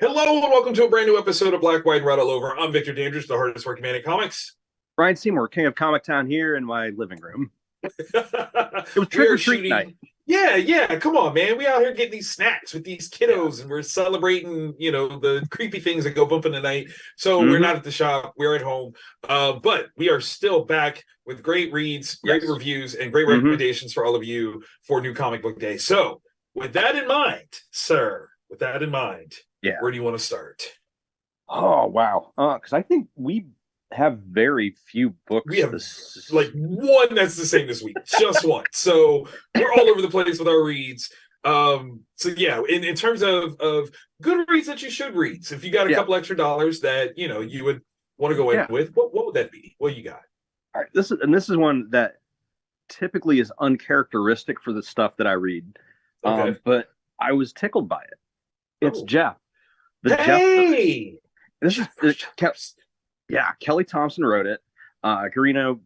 Hello and welcome to a brand new episode of Black, White, and Red All Over. I'm Victor Dandridge, the hardest working man in comics. Ryan Seymour, King of Comic Town, here in my living room. It was We trick are or treat shooting. night. Yeah. Come on, man. We out here getting these snacks with these kiddos, Yeah. and we're celebrating, the creepy things that go bump in the night. So we're Mm-hmm. not at the shop. We're at home. But we are still back with great reads, great Yes. reviews, and great Mm-hmm. recommendations for all of you for New Comic Book Day. So with that in mind, sir, Yeah. where do you want to start? Oh wow. Because I think we have very few We books. have like one that's the same this week, just one. So we're all over the place with our reads. So yeah, in terms of good reads that you should read. So if you got a Yeah. couple extra dollars that you would want to go in Yeah. with, what would that be? What you got? All right. This is one that typically is uncharacteristic for the stuff that I read. Okay. But I was tickled by it. It's Oh. Jeff. The Jeff. Hey! This is yeah, Kelly Thompson wrote it. Garino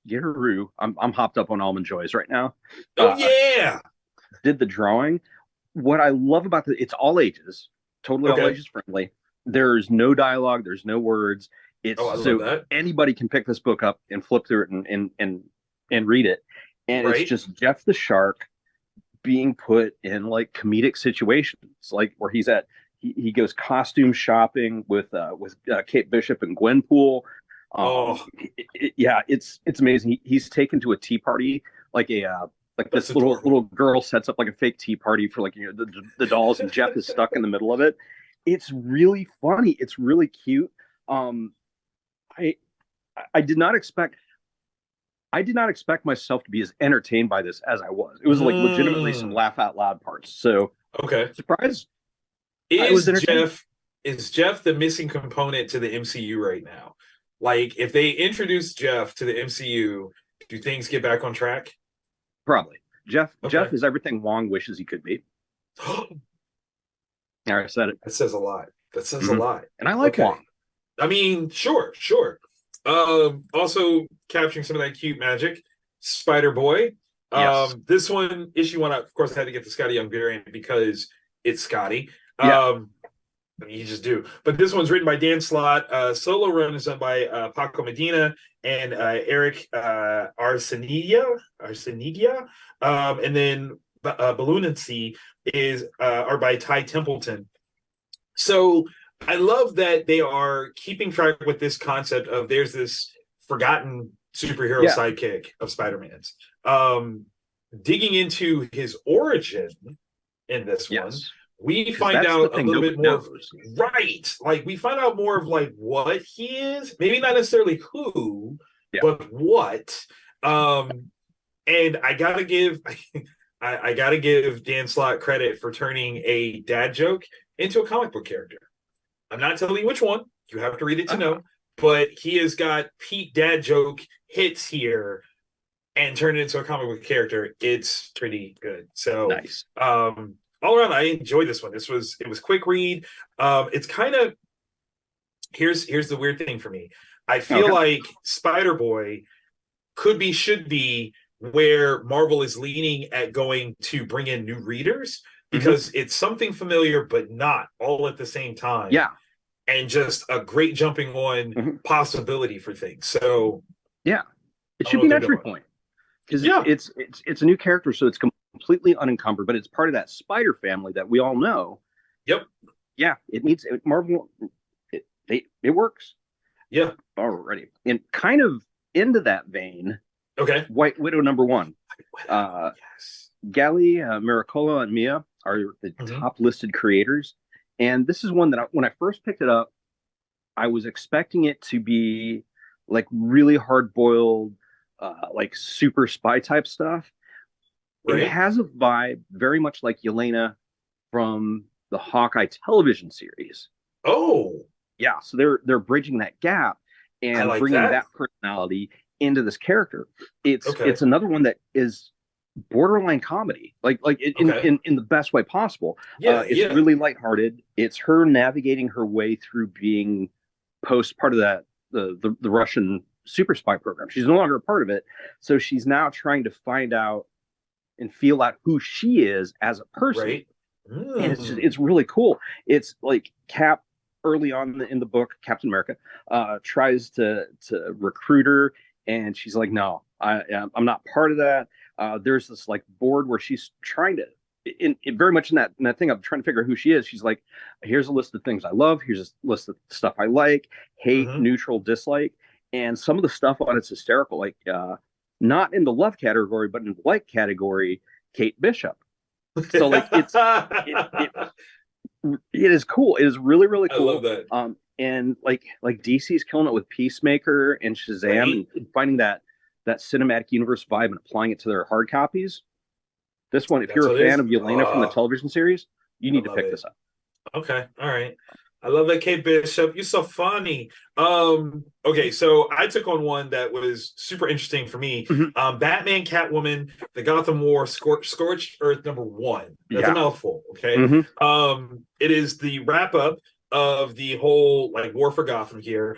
Giroux. I'm hopped up on Almond Joys right now. Oh yeah. Did the drawing. What I love about it's all ages, totally all Okay. ages friendly. There's no dialogue, there's no words. It's Oh, I love so that. anybody can pick this book up and flip through it and read it. And Right. it's just Jeff the Shark being put in like comedic situations, like where he goes costume shopping with Kate Bishop and Gwenpool. Oh, Yeah, it's amazing. He's taken to a tea party, like that's this little adorable. little girl sets up like a fake tea party for like the dolls, and Jeff is stuck in the middle of it. It's really funny. It's really cute. Um, I I did not expect myself to be as entertained by this as I was. It was like legitimately some laugh out loud parts. So Okay. surprised I was Is entertained. Jeff the missing component to the MCU right now? Like, if they introduce Jeff to the MCU, do things get back on track? Probably. Jeff Okay. is everything Wong wishes he could be. Yeah, I said it. That says a lot. That says a Mhm. lot. And I like Okay. Wong. I mean, sure. Also capturing some of that cute magic, Spider Boy. Yes. This one, issue one, of course, I had to get the Scotty Young variant because it's Scotty. Yeah. I mean, you just do. But this one's written by Dan Slott. Solo run is done by Paco Medina and Eric Arsenigia. And then Balloon and Sea are by Ty Templeton. So I love that they are keeping track with this concept of there's this forgotten superhero Yeah. sidekick of Spider-Man's. Digging into his origin in this one, Yes. we 'Cause find that's the out a thing little nobody bit more of, knows. right. Like, we find out more of like what he is, maybe not necessarily who, Yeah. but what. And I gotta give I gotta give Dan Slott credit for turning a dad joke into a comic book character. I'm not telling you which one. You have to read it to know. But he has got Pete dad joke hits here and turned it into a comic book character. It's pretty good. So Nice. All around, I enjoyed this one. It was quick read. It's kind of here's the weird thing for me. I feel like Spider Boy should be where Marvel is leaning at going to bring in new readers because it's something familiar but not all at the same time. Yeah. And just a great jumping on possibility for things. So yeah, it should be an entry point because it's a new character, so it's completely unencumbered, but it's part of that Spider family that we all know. Yep. Yeah, it needs Marvel. It works. Yeah. Already, and kind of into that vein. Okay. White Widow #1. Yes. Gali, Miracola, and Mia are the top listed creators. And this is one that when I first picked it up, I was expecting it to be like really hard boiled, like super spy type stuff. Right. It has a vibe very much like Yelena from the Hawkeye television series. Oh. Yeah. So they're bridging that gap and bringing that personality into this character. It's another one that is borderline comedy, like in the best way possible. It's really lighthearted. It's her navigating her way through being part of that the Russian super spy program. She's no longer a part of it, so she's now trying to find out and feel out who she is as a person. and it's really cool. It's like Cap early on in the book, Captain America tries to recruit her, and she's like, "No, I'm not part of that." There's this like board where she's trying to, very much in that thing of trying to figure out who she is. She's like, "Here's a list of things I love. Here's a list of stuff I like, hate, neutral, dislike." And some of the stuff on it's hysterical. Like, not in the love category, but in the like category, Kate Bishop. So like it is cool. It is really, really cool. I love that. And like DC's killing it with Peacemaker and Shazam, and finding that cinematic universe vibe and applying it to their hard copies. This one, if you're a fan of Yelena from the television series, you need to pick this up. Okay, all right. I love that, Kate Bishop. You're so funny. Okay, so I took on one that was super interesting for me. Batman, Catwoman, the Gotham War, Scorched Earth #1. That's a mouthful. Okay. It is the wrap up of the whole like War for Gotham here.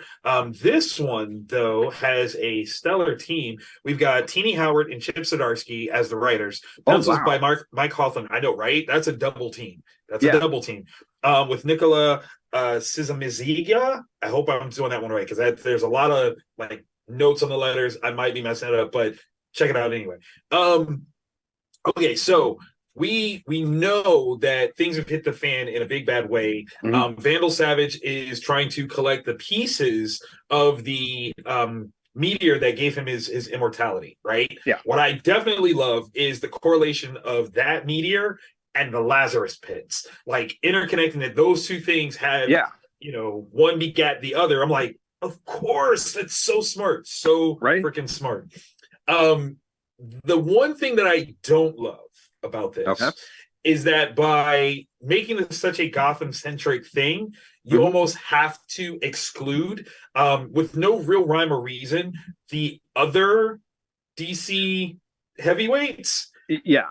This one though has a stellar team. We've got Teenie Howard and Chip Zdarsky as the writers. Pencils by Mike Hawthorne. I know, right? That's a double team. That's a double team. With Nicola Sizamiziga. I hope I'm doing that one right, because there's a lot of like notes on the letters. I might be messing it up, but check it out anyway. Okay, so we know that things have hit the fan in a big bad way. Vandal Savage is trying to collect the pieces of the meteor that gave him his immortality, right? Yeah. What I definitely love is the correlation of that meteor and the Lazarus pits, like interconnecting that those two things have, one begat the other. I'm like, of course, that's so smart, so freaking smart. The one thing that I don't love about this is that by making this such a Gotham-centric thing, you almost have to exclude, with no real rhyme or reason, the other DC heavyweights. Yeah.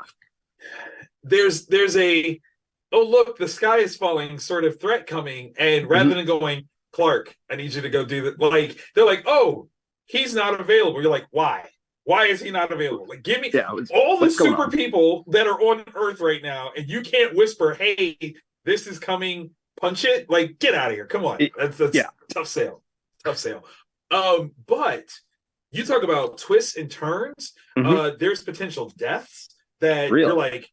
There's a, oh look, the sky is falling sort of threat coming, and rather than going, Clark, I need you to go do that, like they're like, oh, he's not available. You're like, why is he not available? Like, give me all the super people that are on Earth right now, and you can't whisper, hey, this is coming, punch it. Like, get out of here, come on. That's tough sale. But you talk about twists and turns. There's potential deaths that you're like,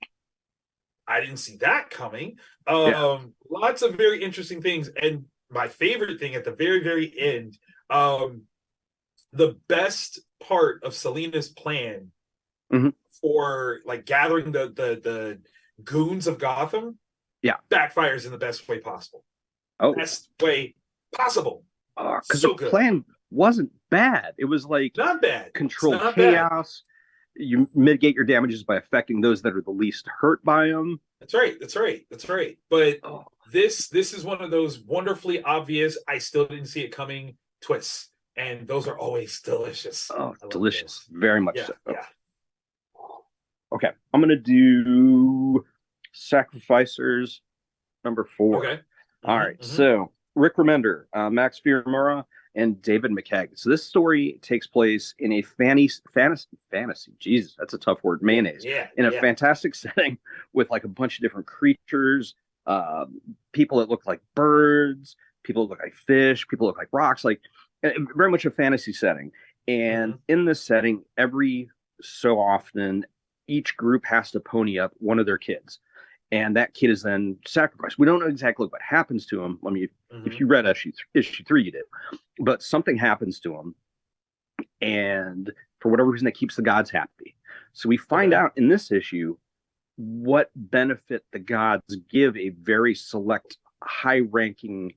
I didn't see that coming. Lots of very interesting things. And my favorite thing at the very, very end, the best part of Selina's plan for like gathering the goons of Gotham backfires in the best way possible. Best way possible. Because the plan wasn't bad. It was like not bad. Control chaos. You mitigate your damages by affecting those that are the least hurt by them. That's right. But this is one of those wonderfully obvious, I still didn't see it coming twists. And those are always delicious. Oh, delicious. Very much so. Yeah. Okay. I'm going to do Sacrificers #4. Okay. All right. So Rick Remender, Max Fioremura, and David McKeag. So this story takes place in a fantasy. Jesus, that's a tough word. Mayonnaise. In a fantastic setting with like a bunch of different creatures, people that look like birds, people that look like fish, people that look like rocks, like very much a fantasy setting. And in this setting, every so often, each group has to pony up one of their kids. And that kid is then sacrificed. We don't know exactly what happens to him. I mean, if you read issue 3, you did. But something happens to him. And for whatever reason, that keeps the gods happy. So we find out in this issue what benefit the gods give a very select, high-ranking,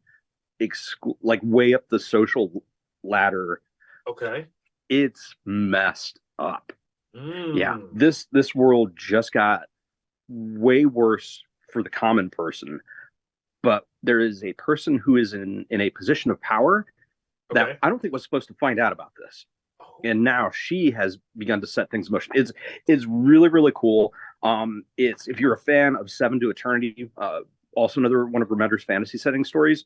like way up the social ladder. Okay. It's messed up. Yeah. This world just got way worse for the common person, but there is a person who is in a position of power that I don't think was supposed to find out about this, and now she has begun to set things in motion. It's really, really cool. It's, if you're a fan of Seven to Eternity, also another one of Remender's fantasy setting stories,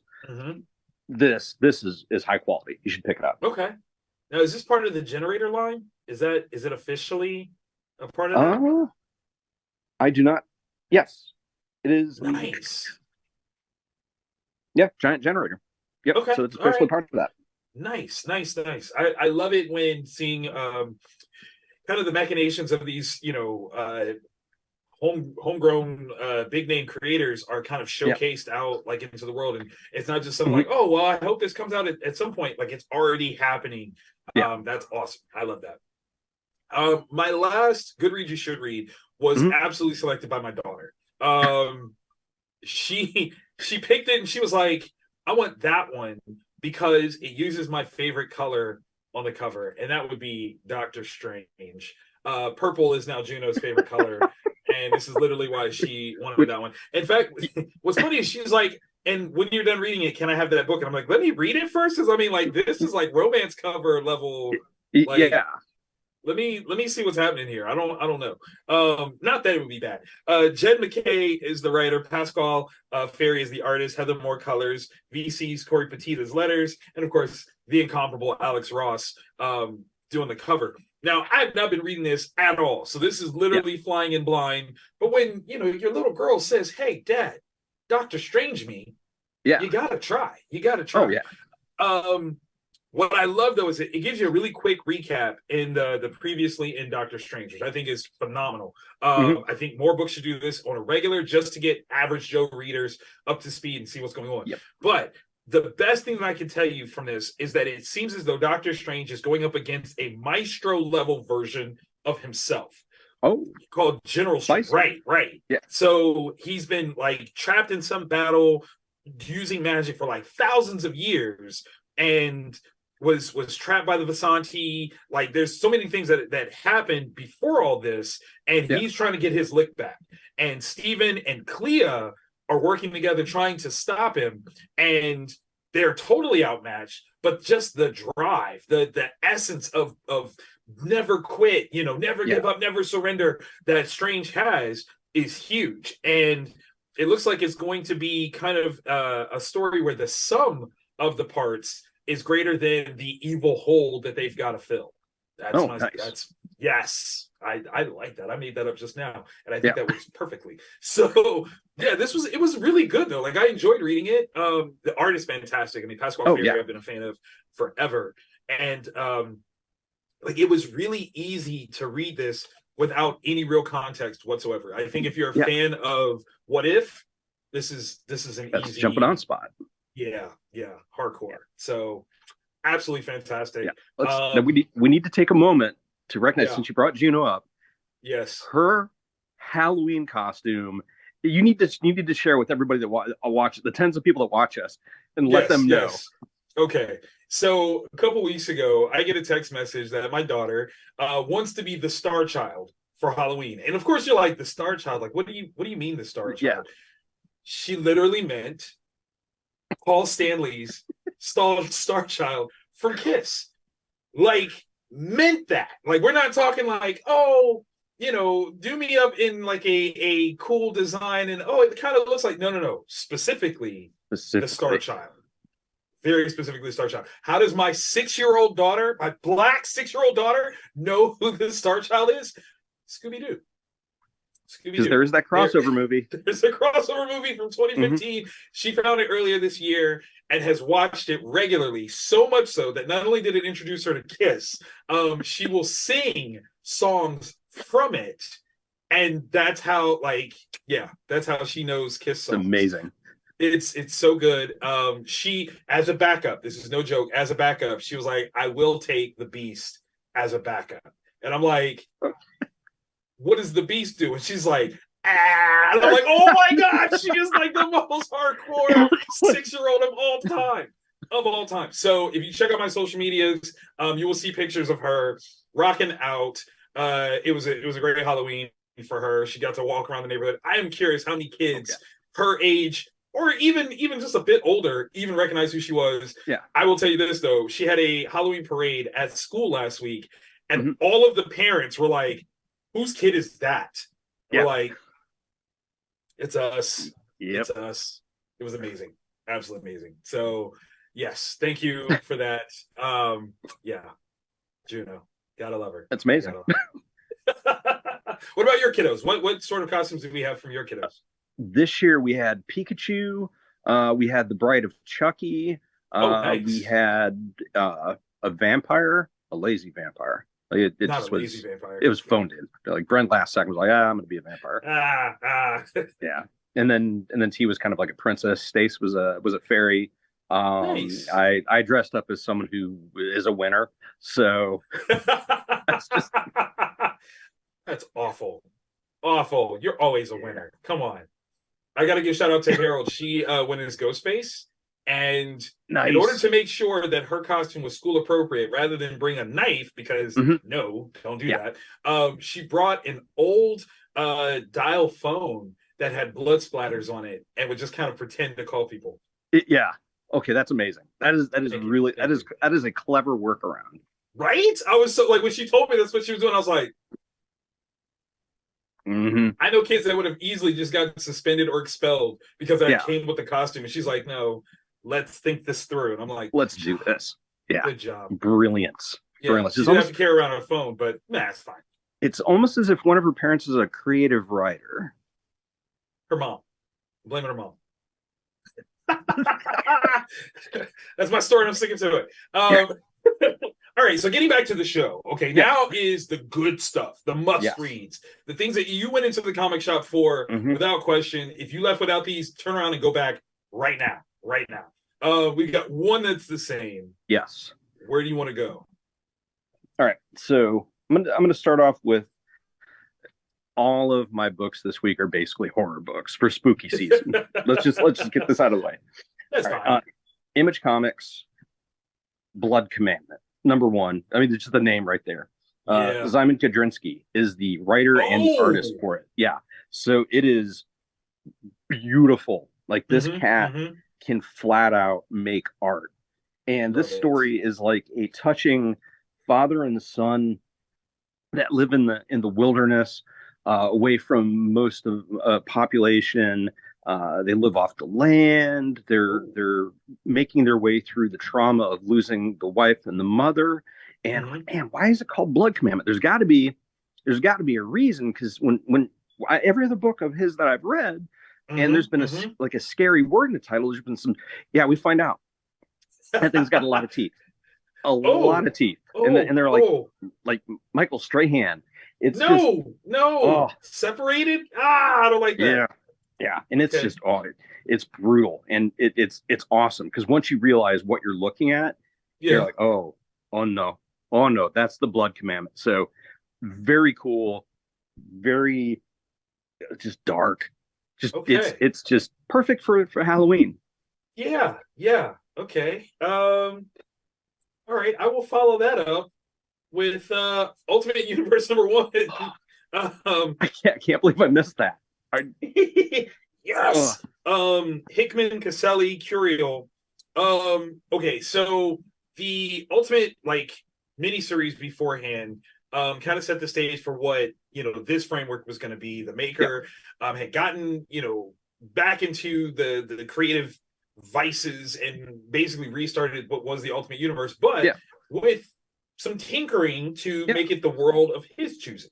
this is high quality. You should pick it up. Okay. Now, is this part of the Generator line? Is it officially a part of that? I do not. Yes, It is nice. Giant generator. Yep. Okay. So it's especially part of that. Nice. I love it when seeing kind of the machinations of these, homegrown big name creators are kind of showcased out like into the world, and it's not just something like, oh well, I hope this comes out at some point. Like, it's already happening. That's awesome. I love that. My last good read you should read was absolutely selected by my daughter. She picked it and she was like, I want that one because it uses my favorite color on the cover, and that would be Doctor Strange. Purple is now Juno's favorite color, and this is literally why she wanted that one. In fact, what's funny is she's like, and when you're done reading it, can I have that book? And I'm like, let me read it first, because I mean, like, this is like romance cover level. Like, let me see what's happening here. I don't know. Not that it would be bad. Jed McKay is the writer. Pascal Ferry is the artist. Heather Moore colors. VC's Corey Petita's letters, and of course the incomparable Alex Ross doing the cover. Now, I've not been reading this at all, so this is literally flying in blind. But when your little girl says, "Hey, Dad, Doctor Strange me," you gotta try. Oh yeah. What I love though is it gives you a really quick recap in the previously in Doctor Strange, which I think is phenomenal. I think more books should do this on a regular, just to get average Joe readers up to speed and see what's going on. But the best thing that I can tell you from this is that it seems as though Doctor Strange is going up against a Maestro level version of himself. Called General Strange. Right. Yeah. So he's been like trapped in some battle using magic for like thousands of years, and was trapped by the Vasanti. Like, there's so many things that happened before all this, and he's trying to get his lick back. And Steven and Clea are working together trying to stop him, and they're totally outmatched. But just the drive, the essence of never quit, never give up, never surrender that Strange has is huge. And it looks like it's going to be kind of a story where the sum of the parts is greater than the evil hole that they've got to fill. Nice. Yes. I like that. I made that up just now, and I think that works perfectly. So it was really good though. Like, I enjoyed reading it. The art is fantastic. I mean, Pascal Ferry, I've been a fan of forever, and like, it was really easy to read this without any real context whatsoever. I think if you're a fan of What If, this is an easy jumping on spot. Yeah, hardcore. So absolutely fantastic. Now we need to take a moment to recognize, since you brought Juno up. Yes, her Halloween costume. You need to share with everybody that watch the tens of people that watch us, and let them know. Okay, so a couple weeks ago, I get a text message that my daughter wants to be the Star Child for Halloween, and of course, you're like, the Star Child. Like, what do you mean the Star Child? She literally meant Paul Stanley's Star Child from Kiss. Like, meant that. Like, we're not talking like, oh, do me up in like a cool design, and it kind of looks like, no. Specifically the Star Child. Very specifically Star Child. How does my 6-year-old daughter, my black 6-year-old daughter, know who the Star Child is? Scooby-Doo. Because there is that crossover movie. There's a crossover movie from 2015. She found it earlier this year and has watched it regularly, so much so that not only did it introduce her to Kiss, she will sing songs from it, and that's how she knows Kiss songs. It's amazing. It's so good. She, as a backup, this is no joke, as a backup, she was like, I will take the Beast as a backup. And I'm like, what does the Beast do? And she's like, and I'm like, oh my God, she is like the most hardcore 6-year-old of all time. So if you check out my social medias, you will see pictures of her rocking out. It was a great Halloween for her. She got to walk around the neighborhood. I am curious how many kids her age, or even just a bit older, even recognize who she was. I will tell you this though, she had a Halloween parade at school last week, and all of the parents were like, whose kid is that? We're like, it's us. It's us. It was amazing. Absolutely amazing. So yes, thank you for that. Juno, gotta love her. That's amazing. What about your kiddos? What sort of costumes do we have from your kiddos? this year we had Pikachu, we had the Bride of Chucky, we Nice. had a vampire, a lazy vampire. Like it Not a just lazy was, vampire. it was phoned in. Like Brent last second was like, I'm gonna be a vampire. Ah. Yeah. And then T was kind of like a princess. Stace was a fairy. Nice. I dressed up as someone who is a winner. So that's just That's awful. Awful. You're always a winner. Come on. I gotta give shout out to Harold. She went as Ghostface. And in order nice. to make sure that her costume was school appropriate, rather than bring a knife, because Mm-hmm. no, don't do Yeah. that. She brought an old dial phone that had blood splatters on it and would just kind of pretend to call people. Yeah. Okay, that's amazing. That is Thank you. really Thank you. that is a clever workaround. Right? I was so like when she told me that's what she was doing, I was like, Mm-hmm. I know kids that would have easily just gotten suspended or expelled because that Yeah. came with the costume. And she's like, no, let's think this through. And I'm like, Let's do this. Yeah. Good job. Brilliance. Yeah, Brilliance. she didn't have to carry around a phone, but it's fine. It's almost as if one of her parents is a creative writer. Her mom. I'm blaming her mom. That's my story. I'm sticking to it. All right, so getting back to the show. Okay, now is the good stuff, the must reads, the things that you went into the comic shop for without question. If you left without these, turn around and go back right now. Right now. We got one that's the same. Yes. Where do you want to go? All right, so I'm gonna start off with all of my books this week are basically horror books for spooky season. let's just get this out of the way. That's fine. Image Comics, Blood Commandment, #1. I mean, it's just the name right there. Simon Kudrinsky is the writer and the artist for it. Yeah, so it is beautiful. Like this cat can flat out make art, and this story is like a touching father and the son that live in the wilderness, away from most of population. They live off the land. They're making their way through the trauma of losing the wife and the mother. And man, why is it called Blood Commandment? There's got to be a reason, because when every other book of his that I've read, and there's been a scary word in the title. There's been some. Yeah, we find out that thing's got a lot of teeth. A lot of teeth, and they're like Michael Strahan. It's separated. I don't like that. Yeah, and it's just it's brutal, and it's awesome, because once you realize what you're looking at, you're like, oh no, that's the Blood Commandment. So very cool, very just dark, it's just perfect for Halloween. Yeah. Okay. All right, I will follow that up with Ultimate Universe #1. I can't believe I missed that. Yes. Hickman, Caselli, Curiel. Okay, so the Ultimate miniseries beforehand kind of set the stage for what this framework was going to be. The maker had gotten back into the creative vices and basically restarted what was the Ultimate Universe, but with some tinkering to make it the world of his choosing.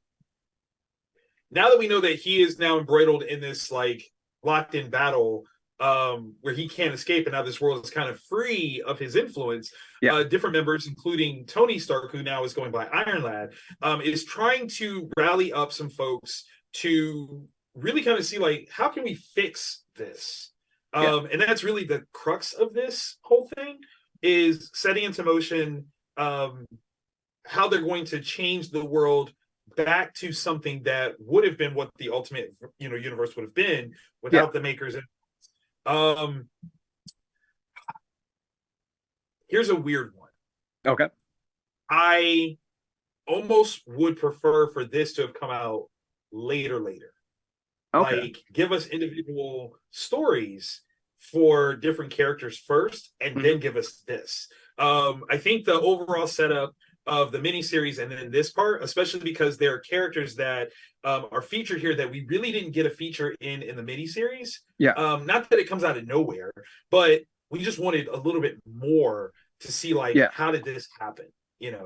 Now that we know that he is now embroiled in this locked in battle where he can't escape, and now this world is kind of free of his influence, different members, including Tony Stark, who now is going by Iron Lad, is trying to rally up some folks to really kind of see how can we fix this. And that's really the crux of this whole thing, is setting into motion how they're going to change the world back to something that would have been what the Ultimate Universe would have been without the makers. Here's a weird one. Okay. I almost would prefer for this to have come out later. Okay. Give us individual stories for different characters first, and then give us this. I think the overall setup of the miniseries and then this part, especially because there are characters that are featured here that we really didn't get a feature in the miniseries. Not that it comes out of nowhere, but we just wanted a little bit more to see how did this happen? There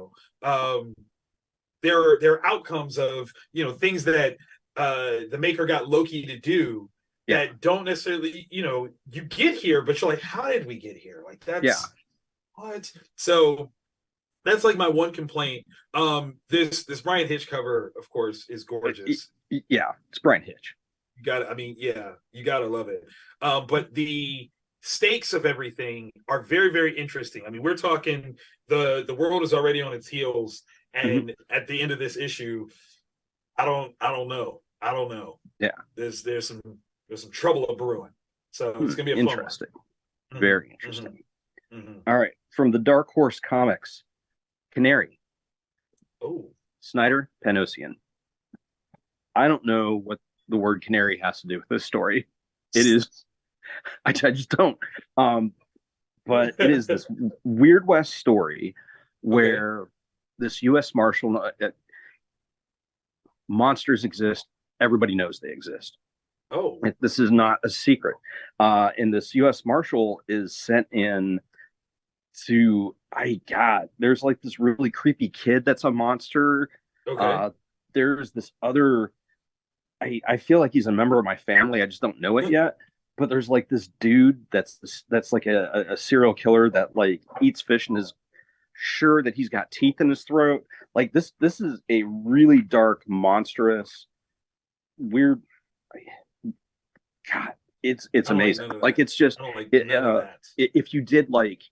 are outcomes of things that the maker got Loki to do, that don't necessarily, you get here, but you're like, how did we get here? Like that's what? So that's like my one complaint. This Brian Hitch cover, of course, is gorgeous. Yeah, it's Brian Hitch. You gotta love it. But the stakes of everything are very, very interesting. I mean, we're talking the world is already on its heels, and at the end of this issue, I don't know. Yeah, there's some trouble brewing, so it's gonna be a interesting, fun very interesting. All right, from the Dark Horse Comics, Canary. Oh, Snyder, Panosian. I don't know what the word canary has to do with this story. It is, I just don't. But it is this Weird West story where this U.S. Marshal, monsters exist. Everybody knows they exist. Oh, this is not a secret. And this U.S. Marshal is sent in to, there's like this really creepy kid that's a monster. Okay. There's this other, I feel like he's a member of my family. I just don't know it yet. But there's like this dude that's like a serial killer that like eats fish and is sure that he's got teeth in his throat. Like this is a really dark, monstrous, weird. God, it's amazing. Like it's just if you did like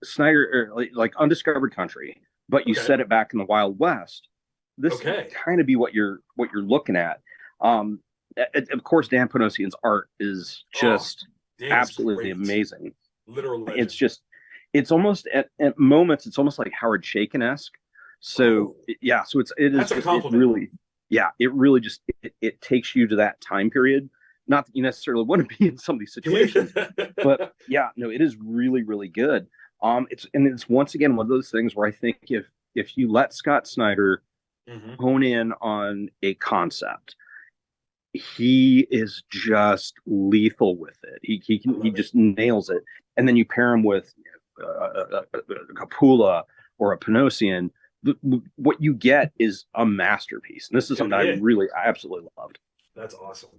Snyder or like Undiscovered Country, but you set it back in the Wild West, this would kind of be what you're looking at. Of course, Dan Panosian's art is just absolutely amazing. Literal legend. It's almost at moments, it's almost like Howard Chaykin-esque. So so it really, it really just it takes you to that time period. Not that you necessarily want to be in some of these situations, but it is really, really good. It's once again one of those things where I think if you let Scott Snyder hone in on a concept, he is just lethal with it. He just nails it. And then you pair him with a Capula or a Panosian, what you get is a masterpiece. And this is something I absolutely loved. That's awesome.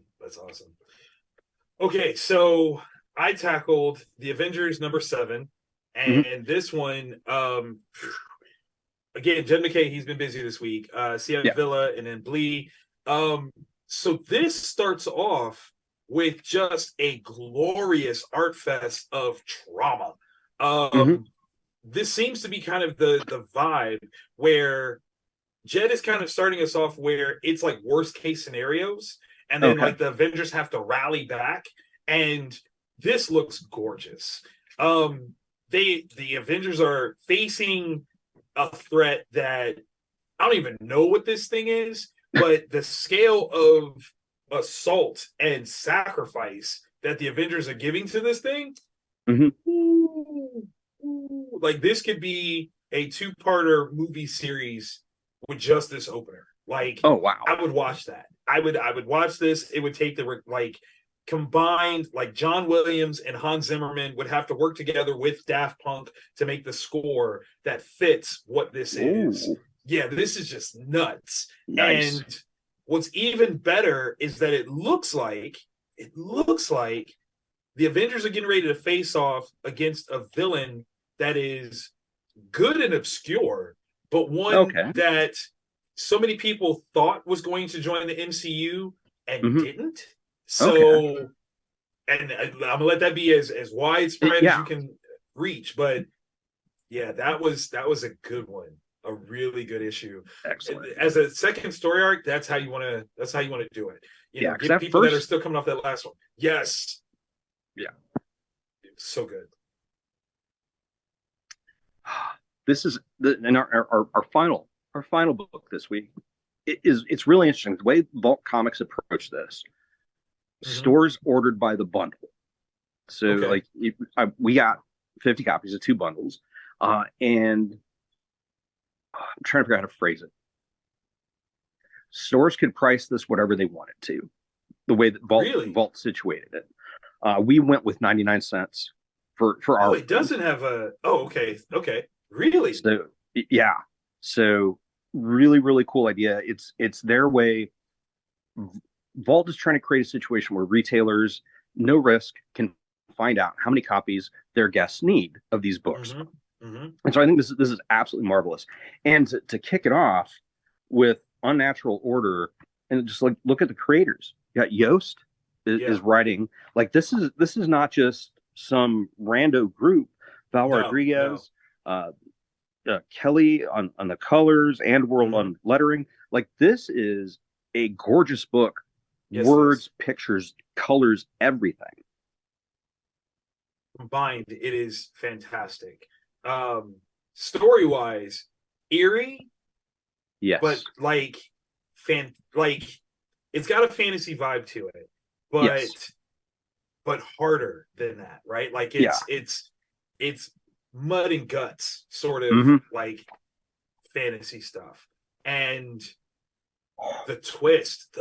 Okay, so I tackled the Avengers #7, and this one, again, Jed McKay, he's been busy this week. CF Villa and then Blee. So this starts off with just a glorious art fest of trauma. This seems to be kind of the vibe where Jed is kind of starting us off where it's like worst case scenarios, and then like the Avengers have to rally back, and this looks gorgeous. The Avengers are facing a threat that I don't even know what this thing is, but the scale of assault and sacrifice that the Avengers are giving to this thing, like this could be a 2-parter movie series with just this opener. Like, oh wow, I would watch that. I would watch this. It would take the combined, like John Williams and Hans Zimmerman would have to work together with Daft Punk to make the score that fits what this is. Yeah, this is just nuts. Nice. And what's even better is that it looks like the Avengers are getting ready to face off against a villain that is good and obscure, but one that so many people thought was going to join the MCU and didn't. So, and I'm gonna let that be as widespread as you can reach. But that was a good one, a really good issue. Excellent. As a second story arc, that's how you want to do it. Get people that are still coming off that last one. Yes. Yeah. So good. This is our final book this week. It's really interesting the way Vault Comics approach this. Stores ordered by the bundle. So we got 50 copies of 2 bundles, and I'm trying to figure out how to phrase it. Stores could price this whatever they wanted to, the way that Vault situated it. We went with 99 cents for our. Oh, it doesn't have a. Oh, okay. Really? So so really, really cool idea. It's their way. Vault is trying to create a situation where retailers, no risk, can find out how many copies their guests need of these books. Mm-hmm. Mm-hmm. And so I think this is absolutely marvelous. And to kick it off with Unnatural Order, and just like look at the creators. You got Yost is writing. Like this is not just some rando group. Val Rodriguez, Kelly on the colors, and World on lettering. Like this is a gorgeous book. Yes, words, pictures, colors, everything. Combined, it is fantastic. Story wise, eerie. Yes. But like it's got a fantasy vibe to it. But harder than that, right? Like it's mud and guts sort of like fantasy stuff. And the twist.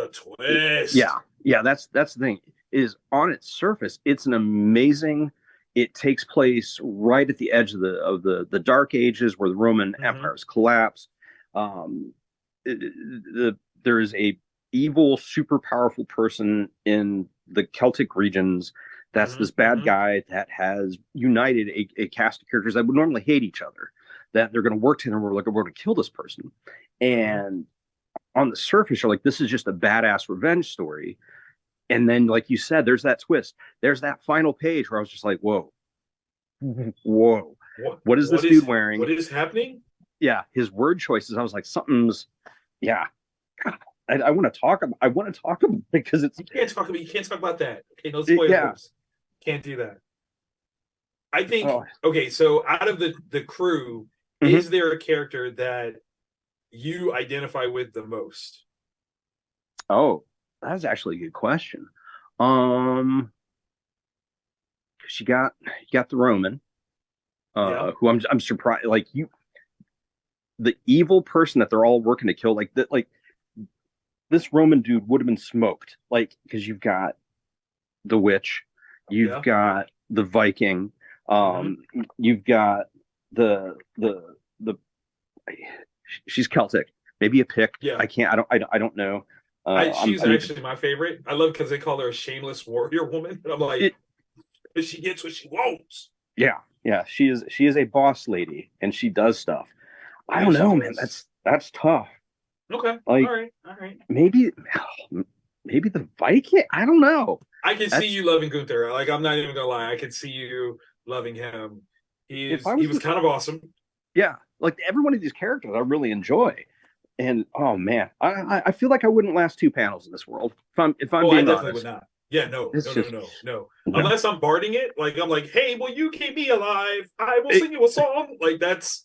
Yeah, that's the thing. Is on its surface, it's an amazing. It takes place right at the edge of the Dark Ages, where the Roman empires collapse. There is a evil, super powerful person in the Celtic regions. That's this bad guy that has united a cast of characters that would normally hate each other. That they're going to work together. We're going to kill this person. And on the surface, you're like, this is just a badass revenge story. And then, like you said, there's that twist. There's that final page where I was just like, whoa. What is this dude wearing? What is happening? Yeah, his word choices. I was like, something's, yeah. God, I want to talk about. I want to talk about it because it's. You can't talk about that. Okay, no spoilers. Yeah. Can't do that. I think. Okay, so out of the crew, is there a character that you identify with the most? Oh, that's actually a good question. You got the Roman, who I'm surprised. Like the evil person that they're all working to kill. Like that. Like this Roman dude would have been smoked. Like because you've got the witch, you've got the Viking, you've got the she's Celtic, maybe a Pict. Yeah. I don't know. She's actually my favorite. I love because they call her a shameless warrior woman. And I'm like, but she gets what she wants. Yeah. She is a boss lady, and she does stuff. I don't know, man. That's tough. Okay. Like, all right. Maybe the Viking. I don't know. I can see you loving Gunther. Like, I'm not even gonna lie. I can see you loving him. He was kind of awesome. Yeah, like every one of these characters, I really enjoy. And oh man, I feel like I wouldn't last 2 panels in this world if I'm being I definitely honest. would not. Yeah, no. Unless I'm barding it, like I'm like, hey, will you keep me alive? I will sing you a song. Like that's.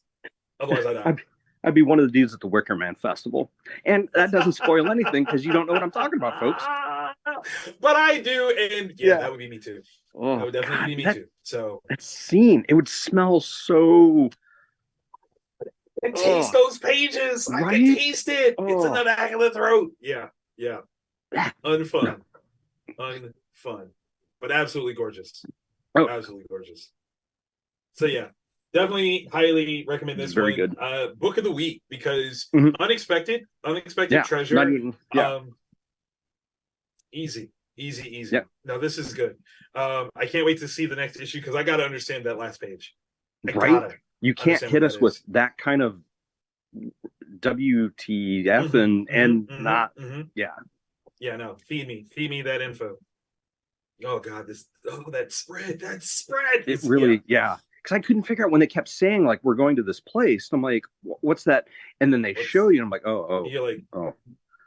Otherwise, I die. I'd be one of the dudes at the Wicker Man Festival, and that doesn't spoil anything because you don't know what I'm talking about, folks. But I do, and that would be me too. That would definitely be me too. So that scene, it would smell so. And taste those pages. Right? I can taste it. It's in the back of the throat. Yeah. Unfun. But absolutely gorgeous. Absolutely gorgeous. So yeah, definitely highly recommend this Very one. Good. Book of the week because unexpected treasure. Not even, easy. Yeah. No, this is good. I can't wait to see the next issue because I got to understand that last page. You can't hit us with that kind of WTF and not. Yeah, no. Feed me that info. Oh God, that spread. It really, because I couldn't figure out when they kept saying like we're going to this place. I'm like, what's that? And then they show you, and I'm like, You're like,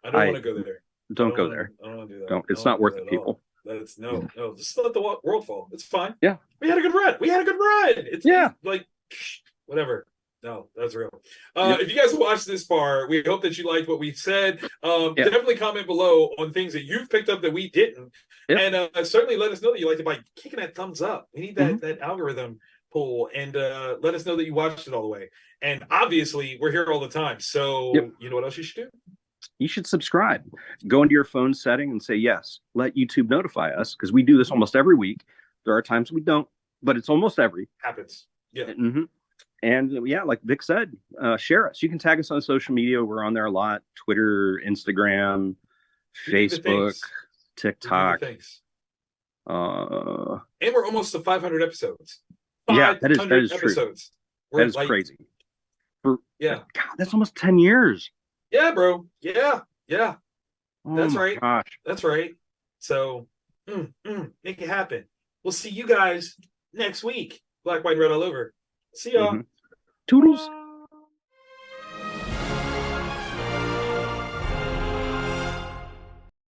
I don't want to go there. Don't go there. I don't want to do that. Don't. It's not worth it, people. No. Just let the world fall. It's fine. Yeah. We had a good run. It's like whatever. No, that's real. If you guys watched this far, we hope that you liked what we said. Definitely comment below on things that you've picked up that we didn't. And certainly let us know that you liked it by kicking that thumbs up. We need that algorithm pull, and let us know that you watched it all the way. And obviously, we're here all the time. So you know what else you should do? You should subscribe. Go into your phone setting and say yes. Let YouTube notify us because we do this almost every week. There are times we don't, but it's almost every. Happens. Yeah. And like Vic said, share us. You can tag us on social media. We're on there a lot. Twitter, Instagram, Facebook, TikTok. And we're almost to 500 episodes. Yeah, that is episodes. True. That is crazy. God, that's almost 10 years. Yeah, bro. Yeah. That's right. Gosh. That's right. So, make it happen. We'll see you guys next week. Black, white, red all over. See y'all. Toodles.